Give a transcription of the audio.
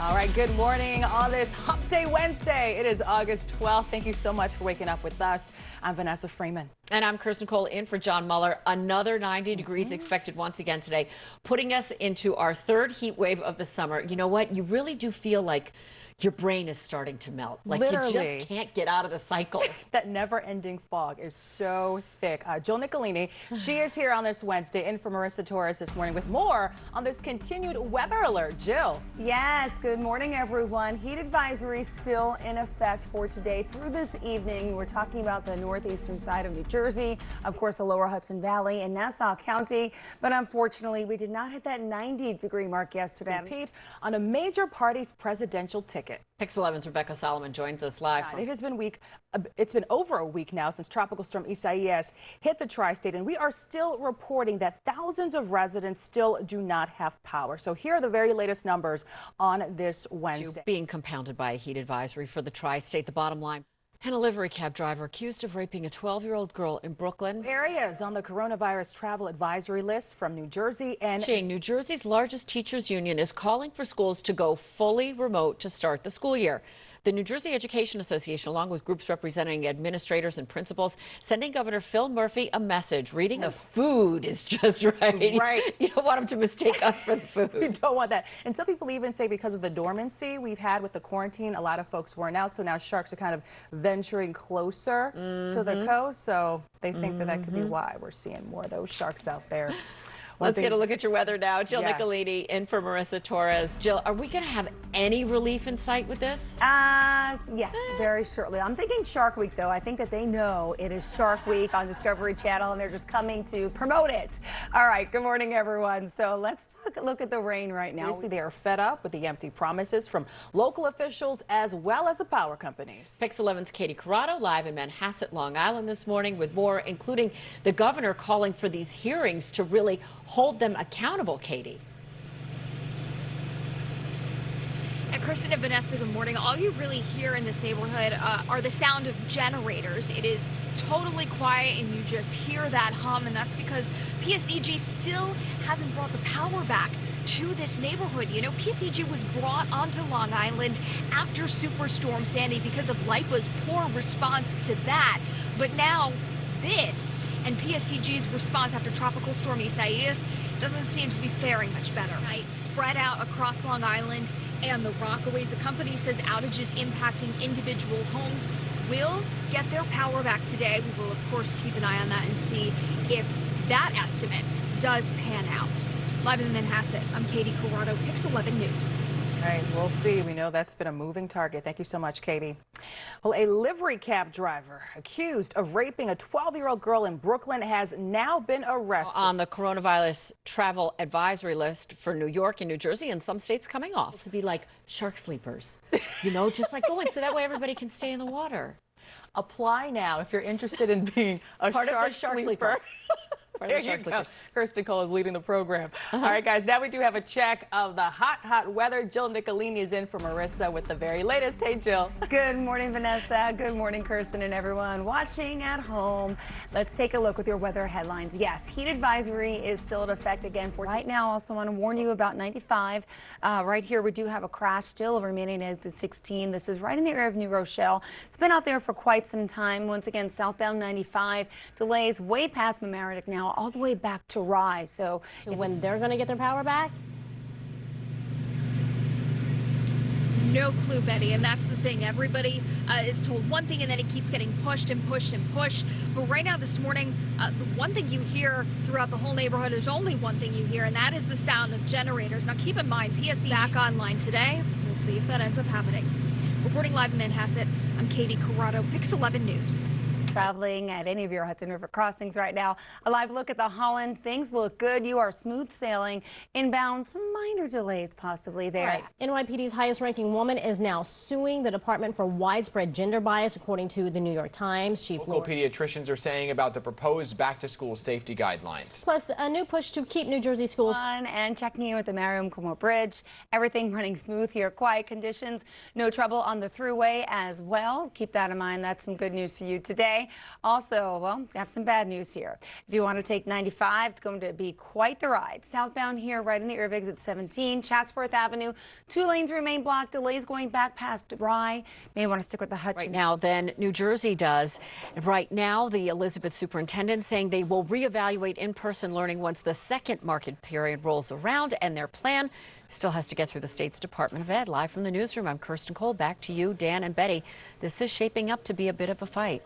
All right, good morning on this Hump Day Wednesday. It is August 12th. Thank you so much for waking up with us. I'm Vanessa Freeman. And I'm Kirstin in for John Muller. Another 90 degrees expected once again today, putting us into our third heat wave of the summer. You know what? You really do feel like your brain is starting to melt. Like Literally. You just can't get out of the cycle. That never-ending fog is so thick. Jill Nicolini, she is here on this Wednesday in for Marissa Torres this morning with more on this continued weather alert. Jill. Yes, good morning, everyone. Heat advisory still in effect for today through this evening. We're talking about the northeastern side of New Jersey, of course, the lower Hudson Valley and Nassau County. But unfortunately, we did not hit that 90-degree mark yesterday. Pete, on a major party's presidential ticket. Pix 11's Rebecca Solomon joins us live. It's been over a week now since Tropical Storm Isaias hit the tri-state, and we are still reporting that thousands of residents still do not have power. So here are the very latest numbers on this Wednesday. Being compounded by a heat advisory for the tri-state. The bottom line. And a livery cab driver accused of raping a 12-year-old girl in Brooklyn. Areas on the coronavirus travel advisory list from New Jersey and New Jersey's largest teachers union is calling for schools to go fully remote to start the school year. The New Jersey Education Association, along with groups representing administrators and principals, sending Governor Phil Murphy a message, reading the food is just right. Right. You don't want him to mistake us for the food. You don't want that. And some people even say because of the dormancy we've had with the quarantine, a lot of folks weren't out. So now sharks are kind of venturing closer to the coast. So they think that could be why we're seeing more of those sharks out there. Let's get a look at your weather now. Jill Yes. Nicolini in for Marissa Torres. Jill, are we going to have any relief in sight with this? Yes, very shortly. I'm thinking Shark Week, though. I think that they know it is Shark Week on Discovery Channel, and they're just coming to promote it. All right, good morning, everyone. So let's take a look at the rain right now. Obviously, they are fed up with the empty promises from local officials as well as the power companies. Pix 11's Katie Corrado live in Manhasset, Long Island this morning with more, including the governor calling for these hearings to really hold them accountable, Katie. And Kirstin and Vanessa, good morning. All you really hear in this neighborhood are the sound of generators. It is totally quiet and you just hear that hum, and that's because PSEG still hasn't brought the power back to this neighborhood. You know, PSEG was brought onto Long Island after Superstorm Sandy because of LIPA's poor response to that. But now this and PSEG's response after Tropical Storm Isaias doesn't seem to be faring much better. Right, spread out across Long Island and the Rockaways, the company says outages impacting individual homes will get their power back today. We will, of course, keep an eye on that and see if that estimate does pan out. Live in Manhasset, I'm Katie Corrado, Pix 11 News. All right, we'll see. We know that's been a moving target. Thank you so much, Katie. Well, a livery cab driver accused of raping a 12-year-old girl in Brooklyn has now been arrested. On the coronavirus travel advisory list for New York and New Jersey and some states coming off to be like shark sleepers. You know, just like going so that way everybody can stay in the water. Apply now if you're interested in being a Part shark, of the shark sleeper. There you go. Kirstin Cole is leading the program. All right, guys, now we do have a check of the hot weather. Jill Nicolini is in for Marissa with the very latest. Hey, Jill. Good morning, Vanessa. Good morning, Kirstin, and everyone watching at home. Let's take a look with your weather headlines. Yes, heat advisory is still in effect again for right now. Also want to warn you about 95. Right here, we do have a crash still remaining at the 16. This is right in the area of New Rochelle. It's been out there for quite some time. Once again, southbound 95 delays way past Mamaroneck now, all the way back to Rye. So when they're going to get their power back? No clue, Betty, and that's the thing. Everybody is told one thing and then it keeps getting pushed and pushed and pushed. But right now this morning, the one thing you hear throughout the whole neighborhood, there's only one thing you hear, and that is the sound of generators. Now keep in mind, PSE back online today. We'll see if that ends up happening. Reporting live in Manhasset, I'm Katie Corrado, Pix 11 News. Traveling at any of your Hudson River crossings right now. A live look at the Holland. Things look good. You are smooth sailing. Inbound, some minor delays possibly there. Right. NYPD's highest ranking woman is now suing the department for widespread gender bias, according to the New York Times. Local pediatricians are saying about the proposed back-to-school safety guidelines. Plus, a new push to keep New Jersey schools. And checking in with the Merriam-Como Bridge. Everything running smooth here. Quiet conditions. No trouble on the thruway as well. Keep that in mind. That's some good news for you today. okay? Also, well, we have some bad news here. If you want to take 95, it's going to be quite the ride. Southbound here, right in the Irvigs at 17, Chatsworth Avenue. 2 lanes remain blocked. Delays going back past Rye. May want to stick with the Hutchins. Right now, then, New Jersey does. Right now, the Elizabeth superintendent saying they will reevaluate in-person learning once the second market period rolls around, and their plan still has to get through the state's Department of Ed. Live from the newsroom, I'm Kirstin Cole. Back to you, Dan and Betty. This is shaping up to be a bit of a fight.